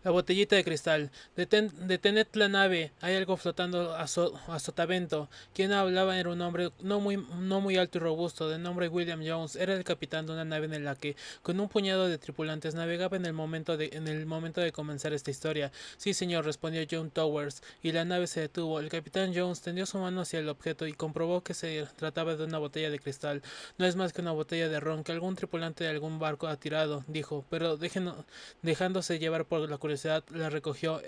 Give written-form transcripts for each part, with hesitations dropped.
La botellita de cristal. Detened la nave. Hay algo flotando a sotavento. Quien hablaba era un hombre no muy alto y robusto, de nombre William Jones. Era el capitán de una nave en la que, con un puñado de tripulantes, navegaba en el momento de comenzar esta historia. Sí, señor, respondió John Towers, y la nave se detuvo. El capitán Jones tendió su mano hacia el objeto y comprobó que se trataba de una botella de cristal. No es más que una botella de ron que algún tripulante de algún barco ha tirado, dijo, pero dejándose llevar por la curiosidad, la recogió.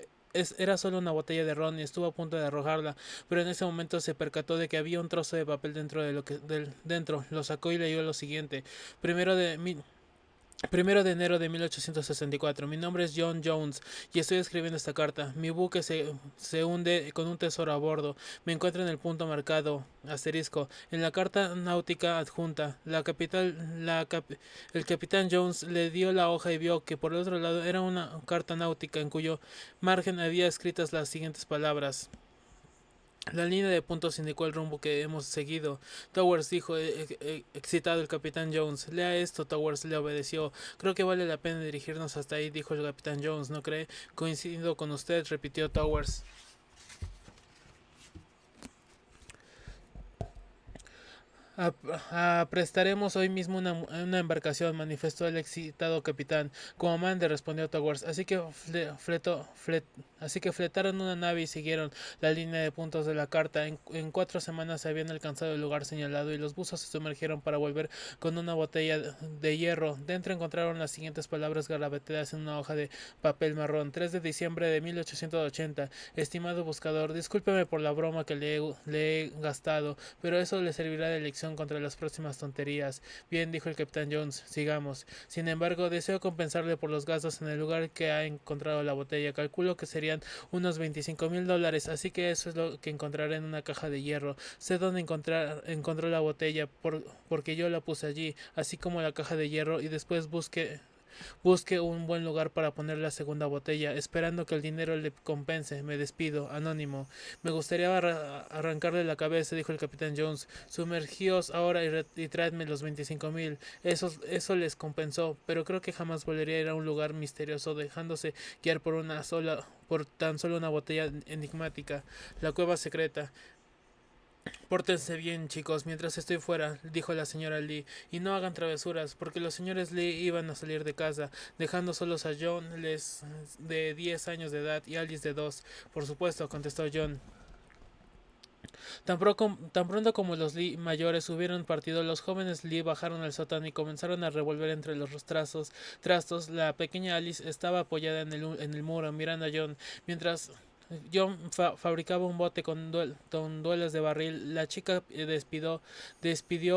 Era solo una botella de ron y estuvo a punto de arrojarla, pero en ese momento se percató de que había un trozo de papel dentro. Lo sacó y leyó lo siguiente: primero de mi, 1 de enero de 1864. Mi nombre es John Jones y estoy escribiendo esta carta. Mi buque se hunde con un tesoro a bordo. Me encuentro en el punto marcado asterisco. En la carta náutica adjunta, el capitán Jones le dio la hoja y vio que por el otro lado era una carta náutica en cuyo margen había escritas las siguientes palabras. La línea de puntos indicó el rumbo que hemos seguido. Towers dijo, excitado el capitán Jones. Lea esto. Towers le obedeció. Creo que vale la pena dirigirnos hasta ahí, dijo el capitán Jones. ¿No cree? Coincido con usted, repitió Towers. Prestaremos hoy mismo una embarcación, manifestó el excitado capitán. Como mande, respondió Towers. Así que fletaron una nave y siguieron la línea de puntos de la carta. En 4 semanas se habían alcanzado el lugar señalado y los buzos se sumergieron para volver con una botella de hierro. Dentro encontraron las siguientes palabras garabateadas en una hoja de papel marrón. 3 de diciembre de 1880. Estimado buscador, discúlpeme por la broma que le he gastado, pero eso le servirá de lección contra las próximas tonterías. Bien, dijo el capitán Jones, sigamos. Sin embargo, deseo compensarle por los gastos en el lugar que ha encontrado la botella. Calculo que serían unos $25,000, así que eso es lo que encontraré en una caja de hierro. Sé dónde encontró la botella porque yo la puse allí, así como la caja de hierro, y después busque un buen lugar para poner la segunda botella, esperando que el dinero le compense. Me despido, anónimo. Me gustaría arrancarle la cabeza, dijo el capitán Jones. Sumergíos ahora y traedme los 25,000. Eso les compensó, pero creo que jamás volvería a ir a un lugar misterioso dejándose guiar por tan solo una botella enigmática. La cueva secreta. Pórtense bien, chicos, mientras estoy fuera, dijo la señora Lee, y no hagan travesuras, porque los señores Lee iban a salir de casa, dejando solos a John de 10 años de edad y Alice de 2. Por supuesto, contestó John. Tan pronto como los Lee mayores hubieron partido, los jóvenes Lee bajaron al sótano y comenzaron a revolver entre los trastos. La pequeña Alice estaba apoyada en el muro, mirando a John, mientras John fabricaba un bote con duelas de barril. La chica despidió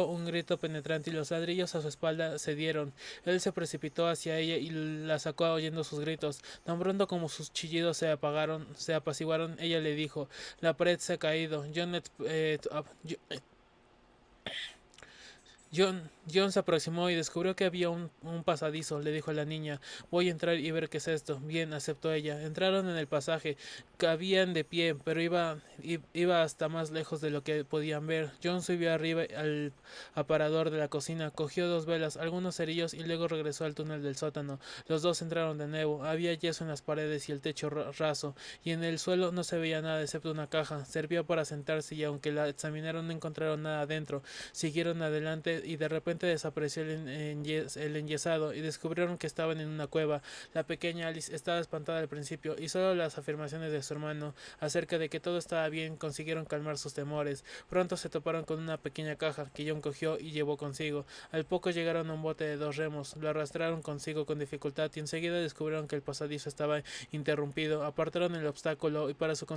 un grito penetrante y los ladrillos a su espalda cedieron. Él se precipitó hacia ella y la sacó oyendo sus gritos. Tan pronto como sus chillidos se apaciguaron, ella le dijo: la pared se ha caído. John se aproximó y descubrió que había un pasadizo. Le dijo a la niña: voy a entrar y ver qué es esto. Bien, aceptó ella. Entraron en el pasaje. Cabían de pie, pero iba hasta más lejos de lo que podían ver. John subió arriba al aparador de la cocina, cogió 2 velas, algunos cerillos y luego regresó al túnel del sótano. Los dos entraron de nuevo. Había yeso en las paredes y el techo raso, y en el suelo no se veía nada excepto una caja. Servía para sentarse y aunque la examinaron no encontraron nada dentro. Siguieron adelante y de repente desapareció el enyesado y descubrieron que estaban en una cueva. La pequeña Alice estaba espantada al principio y solo las afirmaciones de su hermano acerca de que todo estaba bien consiguieron calmar sus temores. Pronto se toparon con una pequeña caja que John cogió y llevó consigo. Al poco llegaron a un bote de 2 remos, lo arrastraron consigo con dificultad y enseguida descubrieron que el pasadizo estaba interrumpido. Apartaron el obstáculo y para su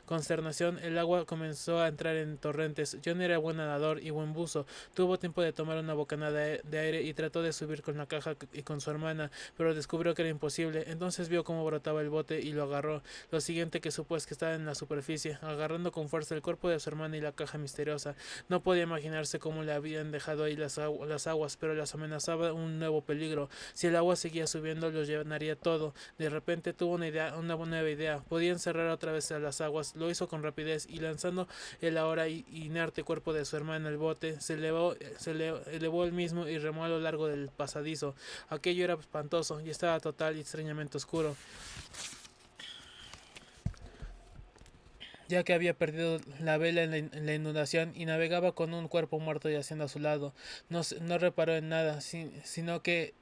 consternación el agua comenzó a entrar en torrentes. John era buen nadador y buen buzo. Tuvo tiempo de tomar una bocanada de aire y trató de subir con la caja y con su hermana, pero descubrió que era imposible. Entonces vio cómo brotaba el bote y lo agarró. Lo siguiente que supo es que estaba en la superficie, agarrando con fuerza el cuerpo de su hermana y la caja misteriosa. No podía imaginarse cómo le habían dejado ahí las aguas, pero las amenazaba un nuevo peligro. Si el agua seguía subiendo, los llenaría todo. De repente tuvo una nueva idea. Podía encerrar otra vez a las aguas. Lo hizo con rapidez y lanzando el ahora inerte cuerpo de su hermana en el bote, elevó el mismo y remó a lo largo del pasadizo. Aquello era espantoso y estaba total y extrañamente oscuro, ya que había perdido la vela en la inundación y navegaba con un cuerpo muerto yaciendo a su lado. No reparó en nada, sino que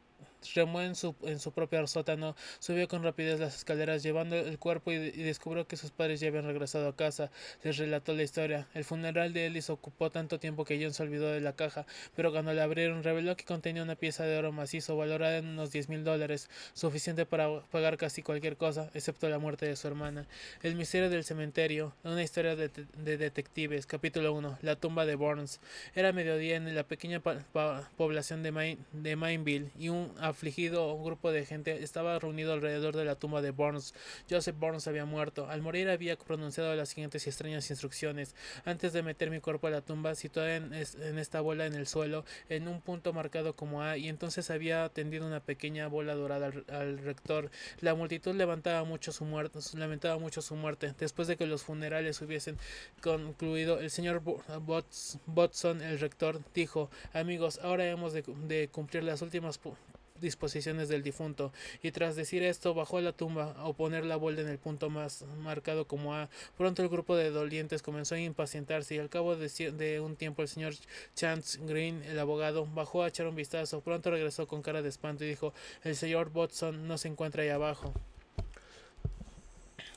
remó en su propio sótano, subió con rapidez las escaleras llevando el cuerpo y descubrió que sus padres ya habían regresado a casa. Les relató la historia. El funeral de Ellis ocupó tanto tiempo que John se olvidó de la caja, pero cuando la abrieron reveló que contenía una pieza de oro macizo valorada en unos $10,000, suficiente para pagar casi cualquier cosa, excepto la muerte de su hermana. El misterio del cementerio, una historia de detectives. Capítulo 1. La tumba de Burns. Era mediodía en la pequeña población de Mainville y un afligido grupo de gente estaba reunido alrededor de la tumba de Burns. Joseph Burns había muerto. Al morir había pronunciado las siguientes extrañas instrucciones: antes de meter mi cuerpo a la tumba, situada en esta bola en el suelo, en un punto marcado como A, y entonces había tendido una pequeña bola dorada al rector. La multitud lamentaba mucho su muerte. Después de que los funerales hubiesen concluido, el señor Botson, el rector, dijo: amigos, ahora hemos de cumplir las últimas disposiciones del difunto, y tras decir esto bajó a la tumba a poner la bola en el punto más marcado como A. Pronto el grupo de dolientes comenzó a impacientarse y al cabo de un tiempo el señor Chance Green, el abogado, bajó a echar un vistazo. Pronto regresó con cara de espanto y dijo: el señor Watson no se encuentra ahí abajo.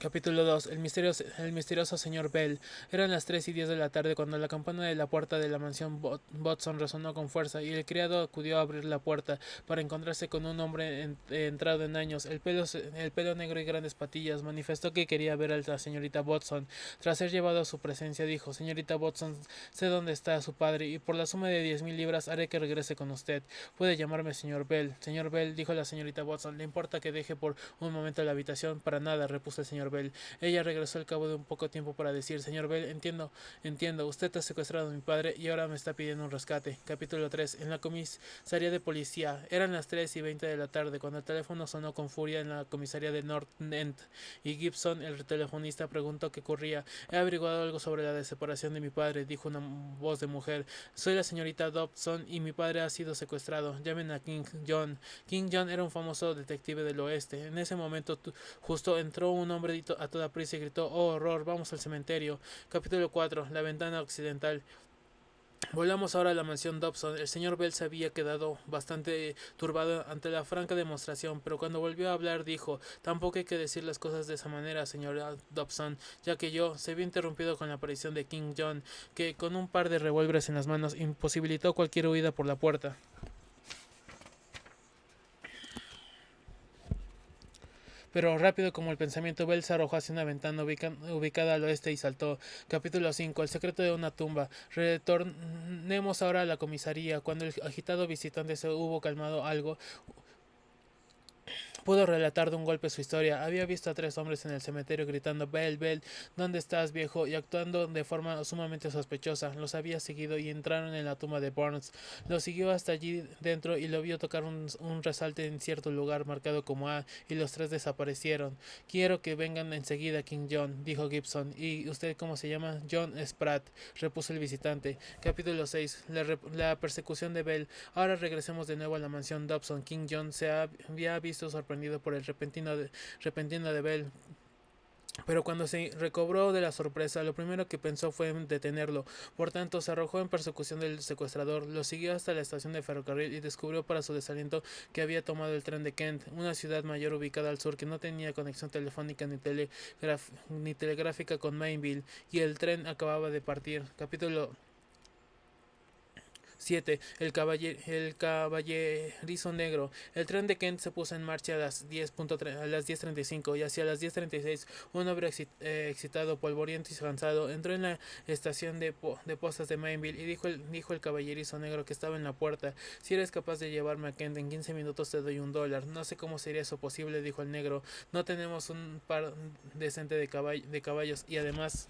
Capítulo 2. El misterioso señor Bell. Eran las 3:10 de la tarde cuando la campana de la puerta de la mansión Watson resonó con fuerza y el criado acudió a abrir la puerta para encontrarse con un hombre entrado en años, el pelo negro y grandes patillas. Manifestó que quería ver a la señorita Watson. Tras ser llevado a su presencia dijo: señorita Watson, sé dónde está su padre y por la suma de 10,000 libras haré que regrese con usted. Puede llamarme señor Bell. Señor Bell, dijo la señorita Watson, ¿le importa que deje por un momento la habitación? Para nada, repuso el señor Bell. Ella regresó al cabo de un poco tiempo para decir: señor Bell, entiendo, usted ha secuestrado a mi padre y ahora me está pidiendo un rescate. Capítulo 3. En la comisaría de policía. Eran las 3:20 de la tarde cuando el teléfono sonó con furia en la comisaría de North End y Gibson, el telefonista, preguntó qué ocurría. He averiguado algo sobre la desaparición de mi padre, dijo una voz de mujer. Soy la señorita Dobson y mi padre ha sido secuestrado. Llamen a King John. King John era un famoso detective del oeste. En ese momento justo entró un hombre a toda prisa y gritó: ¡oh, horror! Vamos al cementerio. Capítulo 4. La ventana occidental. Volvamos ahora a la mansión Dobson. El señor Bell se había quedado bastante turbado ante la franca demostración, pero cuando volvió a hablar dijo: tampoco hay que decir las cosas de esa manera, señora Dobson, ya que se vio interrumpido con la aparición de King John, que con un par de revólveres en las manos imposibilitó cualquier huida por la puerta. Pero rápido como el pensamiento, Bell se arrojó hacia una ventana ubicada al oeste y saltó. Capítulo 5. El secreto de una tumba. Retornemos ahora a la comisaría. Cuando el agitado visitante se hubo calmado algo, pudo relatar de un golpe su historia. Había visto a 3 hombres en el cementerio gritando: Bell, Bell, ¿dónde estás, viejo? Y actuando de forma sumamente sospechosa. Los había seguido y entraron en la tumba de Burns. Lo siguió hasta allí dentro y lo vio tocar un resalte en cierto lugar marcado como A, y los 3 desaparecieron. Quiero que vengan enseguida, King John, dijo Gibson. ¿Y usted cómo se llama? John Spratt, repuso el visitante. Capítulo 6. La persecución de Bell. Ahora regresemos de nuevo a la mansión Dobson. King John se había visto sorprendido por el repentino de Bell, pero cuando se recobró de la sorpresa, lo primero que pensó fue en detenerlo. Por tanto, se arrojó en persecución del secuestrador, lo siguió hasta la estación de ferrocarril y descubrió para su desaliento que había tomado el tren de Kent, una ciudad mayor ubicada al sur que no tenía conexión telefónica ni telegráfica con Mainville, y el tren acababa de partir. Capítulo 7. El caballerizo negro. El tren de Kent se puso en marcha a las 10:35 y hacia las 10:36 un hombre excitado, polvoriento y cansado entró en la estación de postas de Mainville y dijo el caballerizo negro que estaba en la puerta: si eres capaz de llevarme a Kent en 15 minutos te doy $1. No sé cómo sería eso posible, dijo el negro. No tenemos un par decente de caballos y además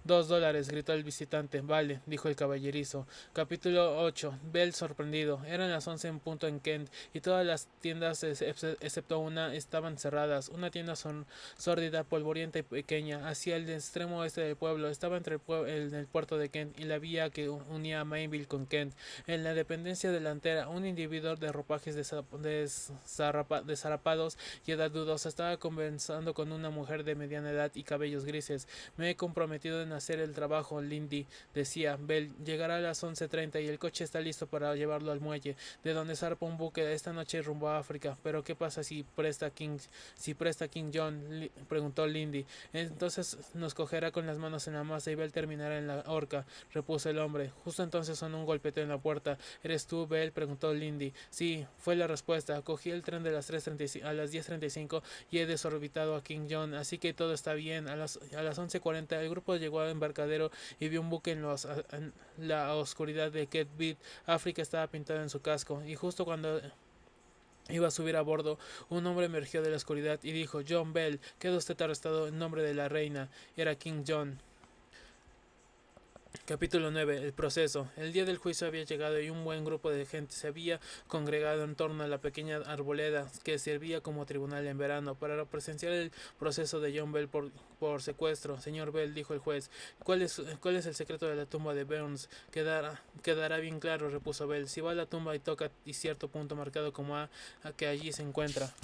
$2, gritó el visitante. Vale, dijo el caballerizo. Capítulo 8. Bell sorprendido. Eran las 11 en punto en Kent, y todas las tiendas, excepto una, estaban cerradas. Una tienda sórdida, polvorienta y pequeña, hacia el extremo oeste del pueblo. Estaba entre el puerto de Kent y la vía que unía a Mainville con Kent. En la dependencia delantera, un individuo de ropajes desarrapados y edad dudosa estaba conversando con una mujer de mediana edad y cabellos grises. Me he comprometido en hacer el trabajo, Lindy, decía. Bell llegará a las 11:30 y el coche está listo para llevarlo al muelle, de donde zarpa un buque esta noche rumbo a África. Pero ¿qué pasa si presta King John? Preguntó Lindy. Entonces nos cogerá con las manos en la masa y Bell terminará en la horca, repuso el hombre. Justo entonces sonó un golpeteo en la puerta. ¿Eres tú, Bell?, preguntó Lindy. Sí, fue la respuesta. Cogí el tren de las 10:35 y he desorbitado a King John, así que todo está bien. A las 11:40 el grupo llegó al embarcadero y vio un buque en la oscuridad de Keat. África estaba pintada en su casco, y justo cuando iba a subir a bordo, un hombre emergió de la oscuridad y dijo: John Bell, queda usted arrestado en nombre de la reina. Era King John. Capítulo 9. El proceso. El día del juicio había llegado y un buen grupo de gente se había congregado en torno a la pequeña arboleda que servía como tribunal en verano para presenciar el proceso de John Bell por secuestro. Señor Bell, dijo el juez, ¿cuál es el secreto de la tumba de Burns? Quedará bien claro, repuso Bell. Si va a la tumba y toca y cierto punto marcado como A, que allí se encuentra.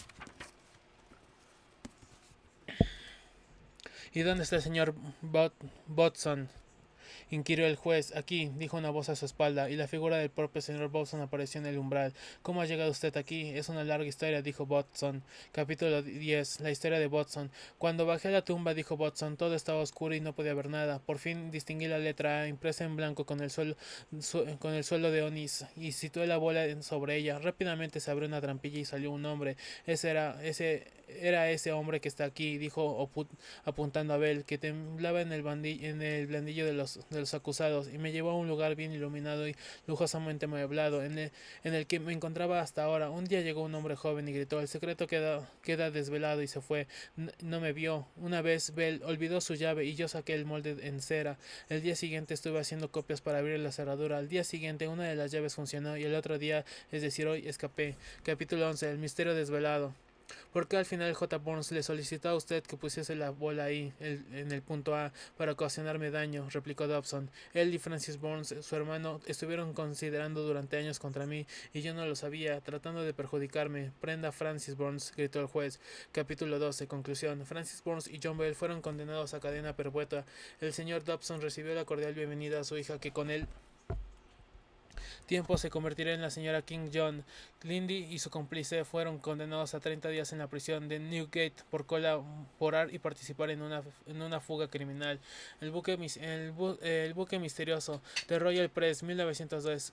¿Y dónde está el señor Botson?, inquirió el juez. Aquí, dijo una voz a su espalda, y la figura del propio señor Botson apareció en el umbral. ¿Cómo ha llegado usted aquí? Es una larga historia, dijo Botson. Capítulo 10. La historia de Botson. Cuando bajé a la tumba, dijo Botson, todo estaba oscuro y no podía ver nada. Por fin distinguí la letra A impresa en blanco con el suelo de onis, y situé la bola sobre ella. Rápidamente se abrió una trampilla y salió un hombre. Era ese hombre que está aquí, dijo apuntando a Bell, que temblaba en el blandillo de los acusados, y me llevó a un lugar bien iluminado y lujosamente amueblado, en el que me encontraba hasta ahora. Un día llegó un hombre joven y gritó: el secreto queda desvelado, y se fue. No me vio. Una vez Bell olvidó su llave y yo saqué el molde en cera. El día siguiente estuve haciendo copias para abrir la cerradura. Al día siguiente una de las llaves funcionó y el otro día, es decir hoy, escapé. Capítulo 11. El misterio desvelado. ¿Por qué al final J. Burns le solicitó a usted que pusiese la bola ahí, en el punto A, para ocasionarme daño?, replicó Dobson. Él y Francis Burns, su hermano, estuvieron considerando durante años contra mí, y yo no lo sabía, tratando de perjudicarme. Prenda a Francis Burns, gritó el juez. Capítulo 12. Conclusión. Francis Burns y John Bell fueron condenados a cadena perpetua. El señor Dobson recibió la cordial bienvenida a su hija, que con él tiempo se convertirá en la señora King John. Lindy y su cómplice fueron condenados a 30 días en la prisión de Newgate por colaborar y participar en una fuga criminal. El buque misterioso, de Royal Press, 1902.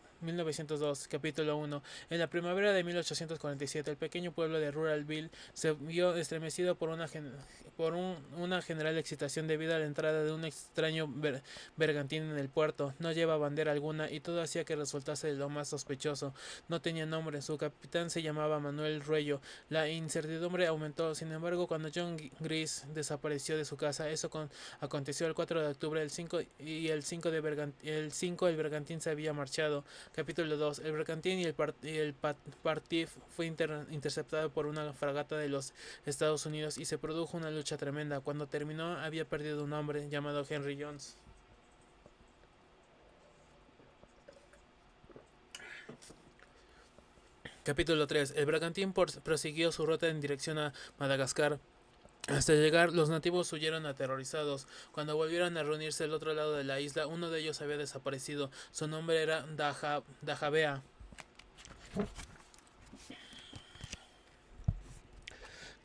Capítulo 1. En la primavera de 1847, el pequeño pueblo de Ruralville se vio estremecido por una general excitación debido a la entrada de un extraño bergantín en el puerto. No lleva bandera alguna y todo hacía que resultase de lo más sospechoso. No tenía nombre. Su capitán se llamaba Manuel Ruello. La incertidumbre aumentó. Sin embargo, cuando John Gris desapareció de su casa, eso aconteció el 4 de octubre. El 5 el bergantín se había marchado. Capítulo 2. El bergantín y el Partif fue interceptado por una fragata de los Estados Unidos y se produjo una lucha tremenda. Cuando terminó, había perdido un hombre llamado Henry Jones. Capítulo 3. El bergantín prosiguió su ruta en dirección a Madagascar. Hasta llegar, los nativos huyeron aterrorizados. Cuando volvieron a reunirse al otro lado de la isla, uno de ellos había desaparecido. Su nombre era Dajabea.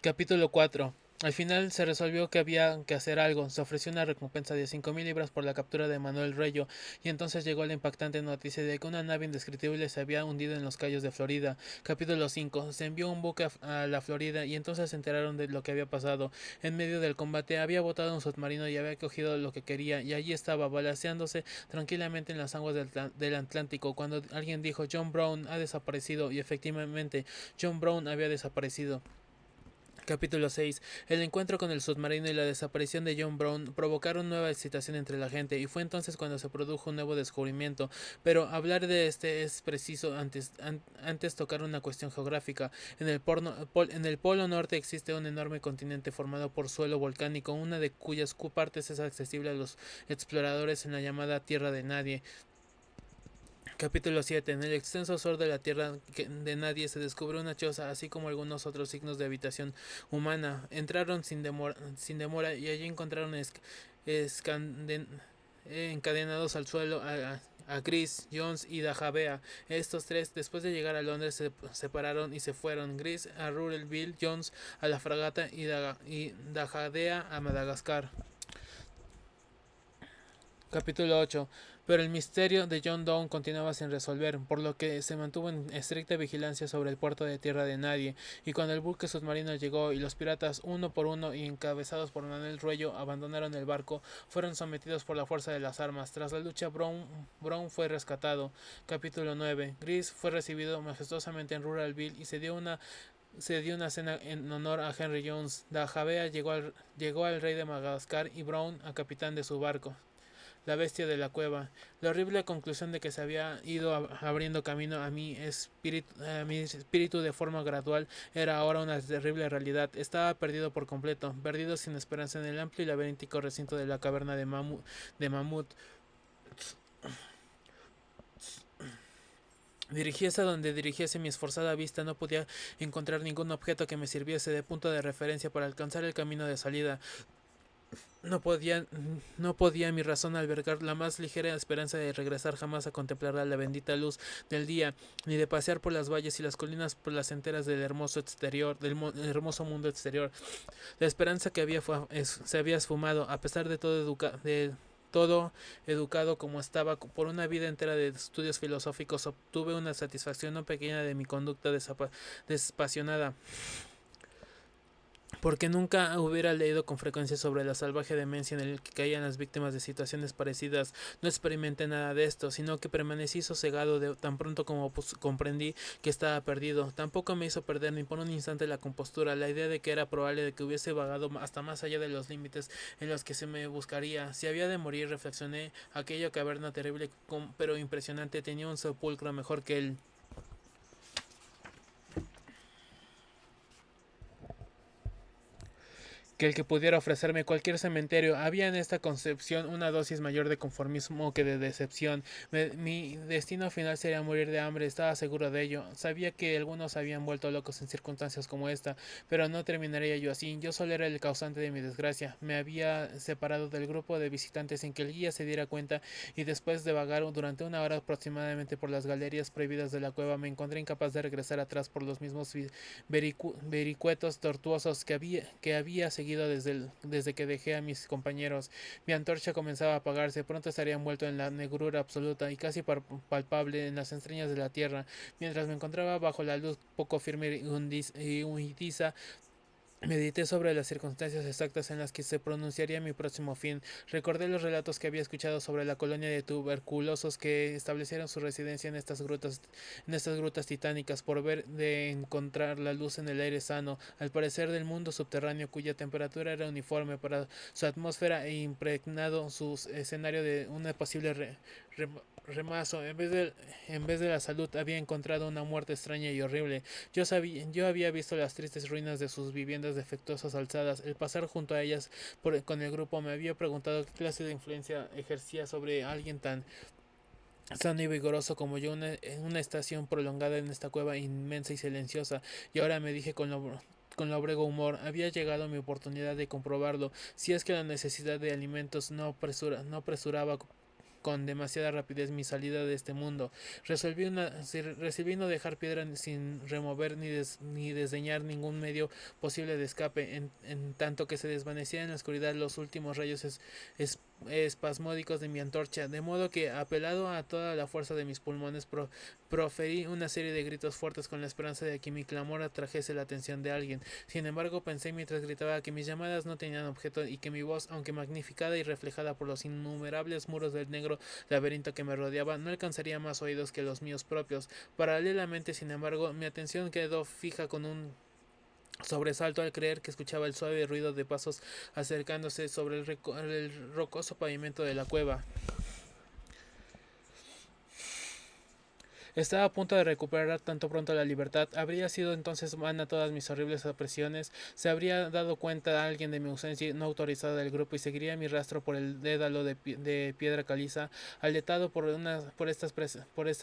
Capítulo 4. Al final se resolvió que había que hacer algo. Se ofreció una recompensa de 5,000 libras por la captura de Manuel Reyo, y entonces llegó la impactante noticia de que una nave indescriptible se había hundido en los cayos de Florida. Capítulo 5. Se envió un buque a la Florida, y entonces se enteraron de lo que había pasado. En medio del combate había botado un submarino y había cogido lo que quería, y allí estaba, balanceándose tranquilamente en las aguas del Atlántico, cuando alguien dijo: John Brown ha desaparecido. Y efectivamente, John Brown había desaparecido. Capítulo 6. El encuentro con el submarino y la desaparición de John Brown provocaron nueva excitación entre la gente, y fue entonces cuando se produjo un nuevo descubrimiento. Pero hablar de este es preciso antes tocar una cuestión geográfica. En el polo norte existe un enorme continente formado por suelo volcánico, una de cuyas partes es accesible a los exploradores en la llamada Tierra de Nadie. Capítulo 7. En el extenso sur de la tierra de nadie se descubrió una choza, así como algunos otros signos de habitación humana. Entraron sin demora y allí encontraron encadenados al suelo a Gris, Jones y Dajabea. Estos tres, después de llegar a Londres, se separaron y se fueron. Gris a Ruralville, Jones a la fragata y Dajabea a Madagascar. Capítulo 8. Pero el misterio de John Donne continuaba sin resolver, por lo que se mantuvo en estricta vigilancia sobre el puerto de Tierra de Nadie, y cuando el buque submarino llegó y los piratas, uno por uno y encabezados por Manuel Ruello, abandonaron el barco, fueron sometidos por la fuerza de las armas. Tras la lucha, Brown fue rescatado. Capítulo 9. Gris fue recibido majestuosamente en Ruralville y se dio una cena en honor a Henry Jones. Dajabea llegó al rey de Madagascar y Brown a capitán de su barco, la bestia de la cueva. La horrible conclusión de que se había ido abriendo camino a mi espíritu de forma gradual era ahora una terrible realidad. Estaba perdido por completo, perdido sin esperanza en el amplio y laberíntico recinto de la caverna de Mamut. Dirigiese a donde dirigiese mi esforzada vista, no podía encontrar ningún objeto que me sirviese de punto de referencia para alcanzar el camino de salida. No podía mi razón albergar la más ligera esperanza de regresar jamás a contemplar la bendita luz del día, ni de pasear por las valles y las colinas placenteras del hermoso mundo exterior. La esperanza que se había esfumado, a pesar de todo educado como estaba por una vida entera de estudios filosóficos, obtuve una satisfacción no pequeña de mi conducta desapasionada, porque nunca hubiera leído con frecuencia sobre la salvaje demencia en la que caían las víctimas de situaciones parecidas. No experimenté nada de esto, sino que permanecí sosegado tan pronto como comprendí que estaba perdido. Tampoco me hizo perder ni por un instante la compostura, la idea de que era probable de que hubiese vagado hasta más allá de los límites en los que se me buscaría. Si había de morir, reflexioné, aquella caverna terrible pero impresionante tenía un sepulcro mejor que él. El que pudiera ofrecerme cualquier cementerio. Había en esta concepción una dosis mayor de conformismo que de decepción. Mi destino final sería morir de hambre, estaba seguro de ello. Sabía que algunos habían vuelto locos en circunstancias como esta, pero no terminaría yo así. Yo solo era el causante de mi desgracia. Me había separado del grupo de visitantes sin que el guía se diera cuenta, y después de vagar durante una hora aproximadamente por las galerías prohibidas de la cueva, me encontré incapaz de regresar atrás por los mismos vericuetos tortuosos que había seguido desde que dejé a mis compañeros. Mi antorcha comenzaba a apagarse, pronto estaría envuelto en la negrura absoluta y casi palpable en las entrañas de la tierra. Mientras me encontraba bajo la luz poco firme y huidiza, medité sobre las circunstancias exactas en las que se pronunciaría mi próximo fin. Recordé los relatos que había escuchado sobre la colonia de tuberculosos que establecieron su residencia en estas grutas titánicas, por ver de encontrar la luz en el aire sano, al parecer del mundo subterráneo, cuya temperatura era uniforme para su atmósfera e impregnado su escenario de una posible remazo. En vez de la salud, había encontrado una muerte extraña y horrible. Yo había visto las tristes ruinas de sus viviendas defectuosas alzadas. El pasar junto a ellas con el grupo me había preguntado qué clase de influencia ejercía sobre alguien tan sano y vigoroso como yo una estación prolongada en esta cueva inmensa y silenciosa. Y ahora me dije con labrego humor, había llegado mi oportunidad de comprobarlo, si es que la necesidad de alimentos no apresuraba con demasiada rapidez mi salida de este mundo. Resolví no dejar piedra sin remover ni desdeñar ningún medio posible de escape, en tanto que se desvanecían en la oscuridad los últimos rayos espasmódicos de mi antorcha, de modo que, apelado a toda la fuerza de mis pulmones, proferí una serie de gritos fuertes con la esperanza de que mi clamor atrajese la atención de alguien. Sin embargo, pensé mientras gritaba que mis llamadas no tenían objeto y que mi voz, aunque magnificada y reflejada por los innumerables muros del negro laberinto que me rodeaba, no alcanzaría más oídos que los míos propios. Paralelamente, sin embargo, mi atención quedó fija sobresalto al creer que escuchaba el suave ruido de pasos acercándose sobre el rocoso pavimento de la cueva. Estaba a punto de recuperar tanto pronto la libertad. Habría sido entonces vana todas mis horribles opresiones. Se habría dado cuenta alguien de mi ausencia no autorizada del grupo y seguiría mi rastro por el dédalo de piedra caliza, aletado por estas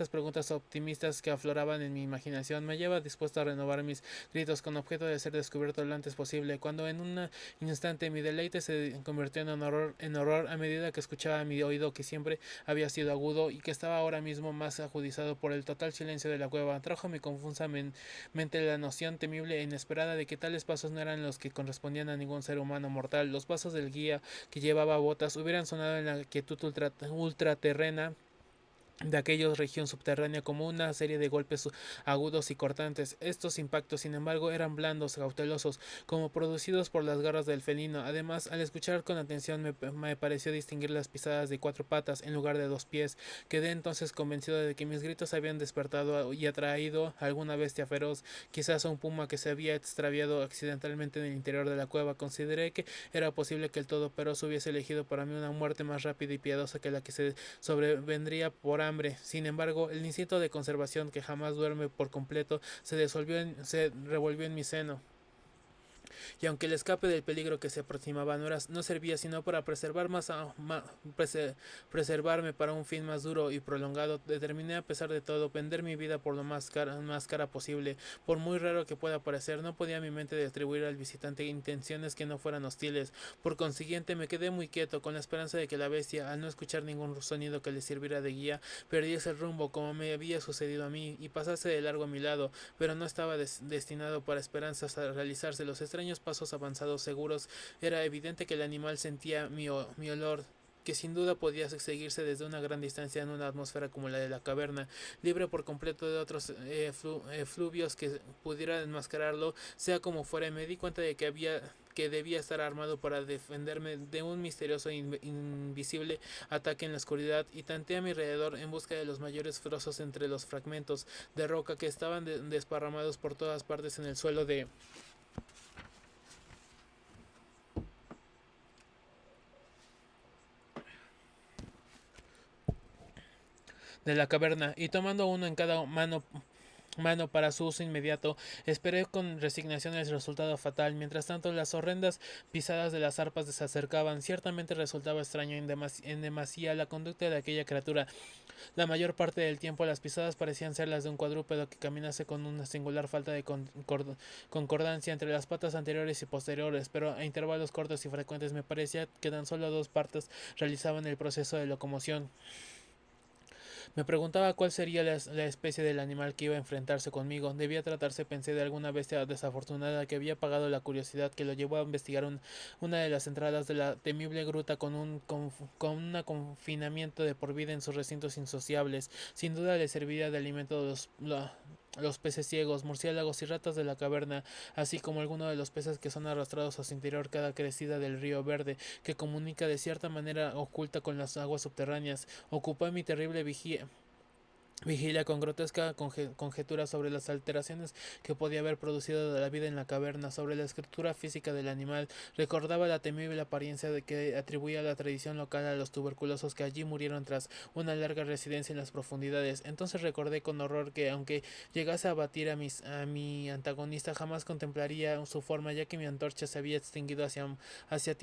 preguntas optimistas que afloraban en mi imaginación. Me lleva dispuesto a renovar mis gritos con objeto de ser descubierto lo antes posible, cuando en un instante mi deleite se convirtió en horror a medida que escuchaba mi oído, que siempre había sido agudo y que estaba ahora mismo más agudizado por el total silencio de la cueva. Trajo a mi confusa mente la noción temible e inesperada de que tales pasos no eran los que correspondían a ningún ser humano mortal. Los pasos del guía, que llevaba botas, hubieran sonado en la quietud ultraterrena de aquella región subterránea como una serie de golpes agudos y cortantes. Estos impactos, sin embargo, eran blandos, cautelosos, como producidos por las garras del felino. Además, al escuchar con atención me pareció distinguir las pisadas de 4 patas en lugar de 2 pies. Quedé entonces convencido de que mis gritos habían despertado y atraído a alguna bestia feroz, quizás a un puma que se había extraviado accidentalmente en el interior de la cueva. Consideré que era posible que el Todopoderoso hubiese elegido para mí una muerte más rápida y piadosa que la que se sobrevendría por hambre. Sin embargo, el instinto de conservación, que jamás duerme por completo, se revolvió en mi seno, y aunque el escape del peligro que se aproximaba no servía sino para preservarme para un fin más duro y prolongado, determiné a pesar de todo vender mi vida por lo más cara posible. Por muy raro que pueda parecer, no podía mi mente atribuir al visitante intenciones que no fueran hostiles. Por consiguiente, me quedé muy quieto, con la esperanza de que la bestia, al no escuchar ningún sonido que le sirviera de guía, perdiese el rumbo como me había sucedido a mí y pasase de largo a mi lado, pero no estaba destinado para esperanzas a realizarse. Los extraños pasos avanzados seguros, era evidente que el animal sentía mi olor, que sin duda podía seguirse desde una gran distancia en una atmósfera como la de la caverna, libre por completo de otros fluvios que pudieran enmascararlo. Sea como fuera, me di cuenta de que debía estar armado para defenderme de un misterioso invisible ataque en la oscuridad, y tanteé a mi alrededor en busca de los mayores trozos entre los fragmentos de roca que estaban desparramados por todas partes en el suelo de la caverna, y tomando uno en cada mano para su uso inmediato, esperé con resignación el resultado fatal. Mientras tanto, las horrendas pisadas de las arpas se acercaban. Ciertamente resultaba extraño en demasía la conducta de aquella criatura. La mayor parte del tiempo las pisadas parecían ser las de un cuadrúpedo que caminase con una singular falta de concordancia entre las patas anteriores y posteriores, pero a intervalos cortos y frecuentes me parecía que tan solo 2 partes realizaban el proceso de locomoción. Me preguntaba cuál sería la especie del animal que iba a enfrentarse conmigo. Debía tratarse, pensé, de alguna bestia desafortunada que había pagado la curiosidad que lo llevó a investigar una de las entradas de la temible gruta con un confinamiento de por vida en sus recintos insociables. Sin duda le serviría de alimento a los peces ciegos, murciélagos y ratas de la caverna, así como algunos de los peces que son arrastrados a su interior cada crecida del río verde, que comunica de cierta manera oculta con las aguas subterráneas. Ocupó mi terrible vigilia con grotesca conjetura sobre las alteraciones que podía haber producido de la vida en la caverna, sobre la estructura física del animal. Recordaba la temible apariencia de que atribuía la tradición local a los tuberculosos que allí murieron tras una larga residencia en las profundidades. Entonces recordé con horror que, aunque llegase a abatir a mi antagonista, jamás contemplaría su forma, ya que mi antorcha se había extinguido hacia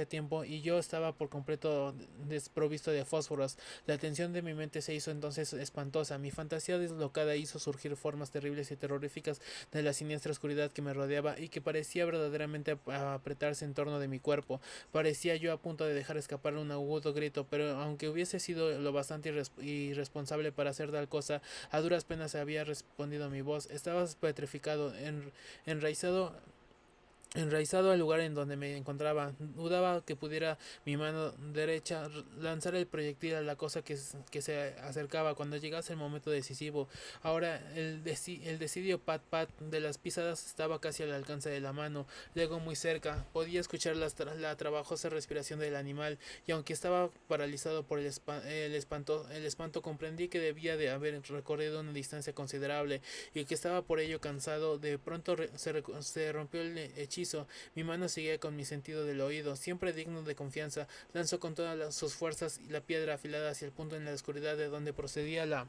tiempo y yo estaba por completo desprovisto de fósforos. La tensión de mi mente se hizo entonces espantosa. Mi fantasía deslocada hizo surgir formas terribles y terroríficas de la siniestra oscuridad que me rodeaba y que parecía verdaderamente apretarse en torno de mi cuerpo. Parecía yo a punto de dejar escapar un agudo grito, pero aunque hubiese sido lo bastante irresponsable para hacer tal cosa, a duras penas había respondido a mi voz. Estaba petrificado, enraizado enraizado al lugar en donde me encontraba. Dudaba que pudiera mi mano derecha lanzar el proyectil a la cosa que se acercaba cuando llegase el momento decisivo. Ahora el decidio pat pat de las pisadas estaba casi al alcance de la mano, luego muy cerca. Podía escuchar la trabajosa respiración del animal, y aunque estaba paralizado por el espanto, comprendí que debía de haber recorrido una distancia considerable y que estaba por ello cansado. De pronto se rompió el hechizo. Mi mano seguía con mi sentido del oído, siempre digno de confianza. Lanzó con todas sus fuerzas la piedra afilada hacia el punto en la oscuridad de donde procedía la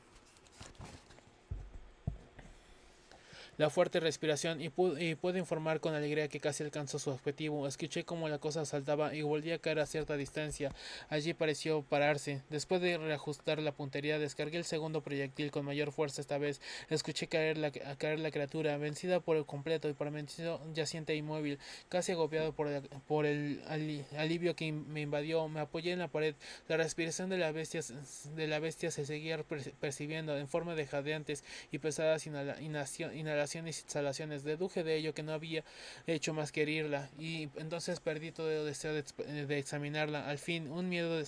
fuerte respiración, y pude informar con alegría que casi alcanzó su objetivo. Escuché como la cosa saltaba y volvía a caer a cierta distancia. Allí pareció pararse. Después de reajustar la puntería, descargué el segundo proyectil con mayor fuerza esta vez. Escuché caer la criatura, vencida por el completo y permanecido yaciente e inmóvil, casi agobiado por el alivio que me invadió. Me apoyé en la pared. La respiración de la bestia se seguía percibiendo en forma de jadeantes y pesadas inhalaciones y exhalaciones. Deduje de ello que no había hecho más que herirla, y entonces perdí todo deseo de examinarla. Al fin, un miedo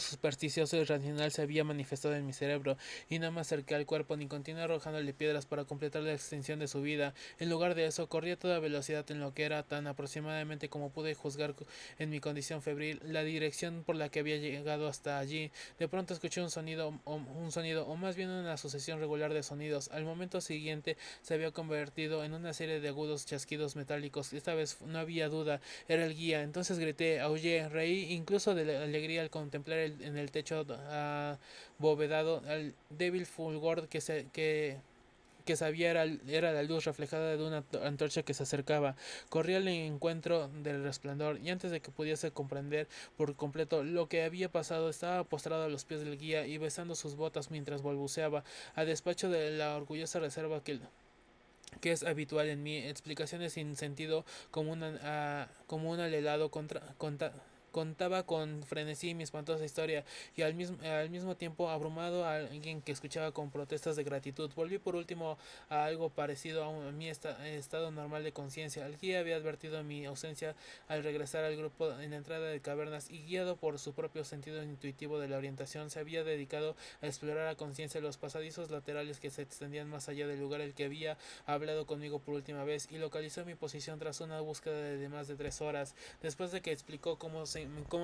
supersticioso y racional se había manifestado en mi cerebro, y no me acerqué al cuerpo ni continué arrojándole piedras para completar la extensión de su vida. En lugar de eso, corrí a toda velocidad en lo que era, tan aproximadamente como pude juzgar en mi condición febril, la dirección por la que había llegado hasta allí. De pronto escuché un sonido, o más bien una sucesión regular de sonidos. Al momento siguiente se había convertido en una serie de agudos chasquidos metálicos. Esta vez no había duda, era el guía. Entonces grité, aullé, reí incluso de la alegría al contemplar en el techo abovedado al débil fulgor que sabía era la luz reflejada de una antorcha que se acercaba. Corrí al encuentro del resplandor, y antes de que pudiese comprender por completo lo que había pasado, estaba postrado a los pies del guía y besando sus botas mientras balbuceaba, a despacho de la orgullosa reserva que es habitual en mí, explicaciones sin sentido como un alelado contaba con frenesí mi espantosa historia, y al mismo tiempo abrumado a alguien que escuchaba con protestas de gratitud. Volví por último a algo parecido a mi estado normal de conciencia. El guía había advertido mi ausencia al regresar al grupo en la entrada de cavernas, y guiado por su propio sentido intuitivo de la orientación, se había dedicado a explorar a conciencia los pasadizos laterales que se extendían más allá del lugar el que había hablado conmigo por última vez, y localizó mi posición tras una búsqueda de más de 3 horas. Después de que explicó cómo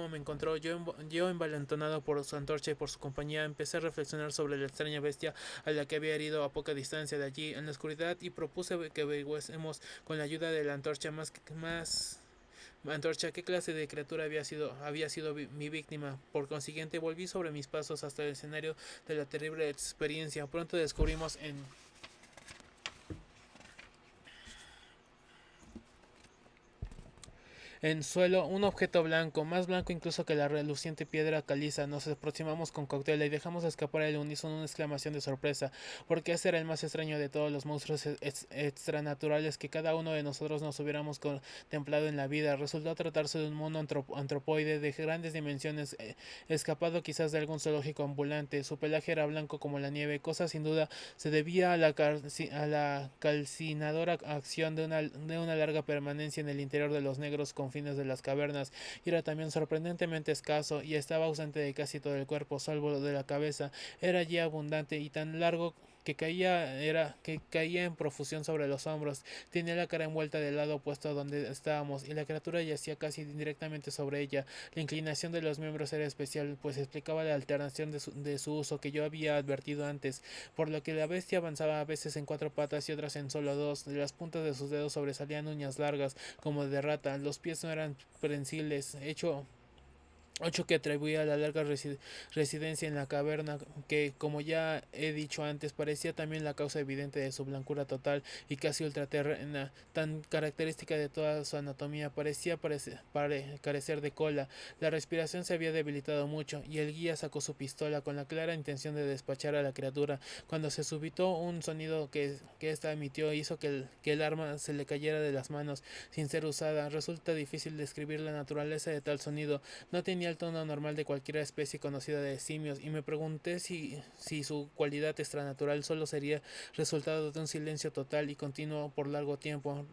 me encontró, yo envalentonado por su antorcha y por su compañía, empecé a reflexionar sobre la extraña bestia a la que había herido a poca distancia de allí, en la oscuridad, y propuse que averiguásemos con la ayuda de la más antorcha qué clase de criatura había sido mi víctima. Por consiguiente, volví sobre mis pasos hasta el escenario de la terrible experiencia. Pronto descubrimos en suelo un objeto blanco, más blanco incluso que la reluciente piedra caliza. Nos aproximamos con cautela y dejamos escapar al unísono una exclamación de sorpresa, porque ese era el más extraño de todos los monstruos extranaturales que cada uno de nosotros nos hubiéramos contemplado en la vida. Resultó tratarse de un mono antropoide de grandes dimensiones, escapado quizás de algún zoológico ambulante. Su pelaje era blanco como la nieve, cosa sin duda se debía a la calcinadora acción de una larga permanencia en el interior de los negros confines de las cavernas, y era también sorprendentemente escaso, y estaba ausente de casi todo el cuerpo, salvo de la cabeza. Era allí abundante y tan largo que caía en profusión sobre los hombros. Tenía la cara envuelta del lado opuesto a donde estábamos, y la criatura yacía casi directamente sobre ella. La inclinación de los miembros era especial, pues explicaba la alteración de su uso que yo había advertido antes, por lo que la bestia avanzaba a veces en 4 patas y otras en solo dos. De las puntas de sus dedos sobresalían uñas largas como de rata. Los pies no eran prensiles, hecho que atribuía a la larga residencia en la caverna, que, como ya he dicho antes, parecía también la causa evidente de su blancura total y casi ultraterrena, tan característica de toda su anatomía. Parecía carecer de cola. La respiración se había debilitado mucho, y el guía sacó su pistola con la clara intención de despachar a la criatura, cuando se subitó un sonido que ésta emitió hizo que el arma se le cayera de las manos sin ser usada. Resulta difícil describir la naturaleza de tal sonido. No tenía el tono normal de cualquier especie conocida de simios, y me pregunté si su cualidad extranatural solo sería resultado de un silencio total y continuo por largo tiempo,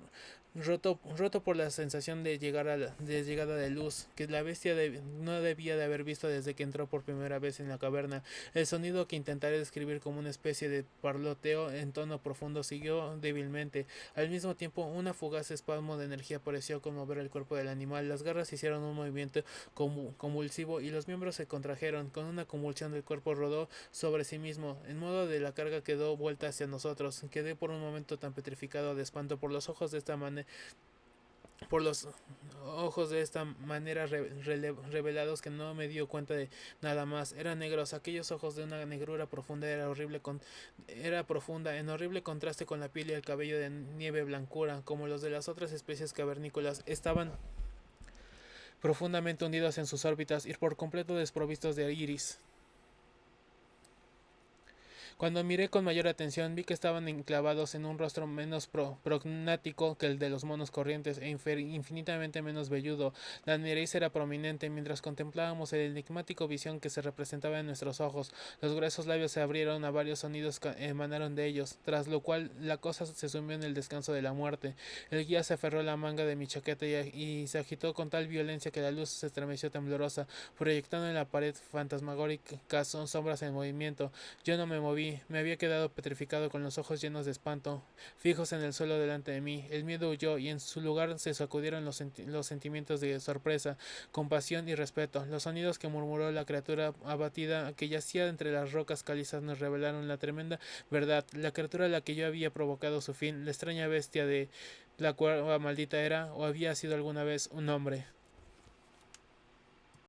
roto por la sensación de llegada de luz, que la bestia no debía de haber visto desde que entró por primera vez en la caverna. El sonido, que intentaré describir como una especie de parloteo en tono profundo, siguió débilmente. Al mismo tiempo, una fugaz espasmo de energía pareció conmover el cuerpo del animal. Las garras hicieron un movimiento convulsivo y los miembros se contrajeron. Con una convulsión, el cuerpo rodó sobre sí mismo. En modo de la carga, quedó vuelta hacia nosotros. Quedé por un momento tan petrificado de espanto por los ojos de esta manera revelados, que no me dio cuenta de nada más. Eran negros, aquellos ojos de una negrura profunda. Era profunda, en horrible contraste con la piel y el cabello de nieve blancura, como los de las otras especies cavernícolas. Estaban profundamente hundidos en sus órbitas y por completo desprovistos de iris. Cuando miré con mayor atención, vi que estaban enclavados en un rostro menos prognático que el de los monos corrientes, e infinitamente menos velludo. La nariz era prominente. Mientras contemplábamos el enigmático visión que se representaba en nuestros ojos, los gruesos labios se abrieron a varios sonidos que emanaron de ellos, tras lo cual la cosa se sumió en el descanso de la muerte. El guía se aferró a la manga de mi chaqueta y se agitó con tal violencia que la luz se estremeció temblorosa, proyectando en la pared fantasmagóricas sombras en movimiento. Yo no me moví. Me había quedado petrificado, con los ojos llenos de espanto, fijos en el suelo delante de mí. El miedo huyó y en su lugar se sacudieron los sentimientos de sorpresa, compasión y respeto. Los sonidos que murmuró la criatura abatida que yacía entre las rocas calizas nos revelaron la tremenda verdad. La criatura a la que yo había provocado su fin, la extraña bestia de la cueva maldita, era o había sido alguna vez un hombre.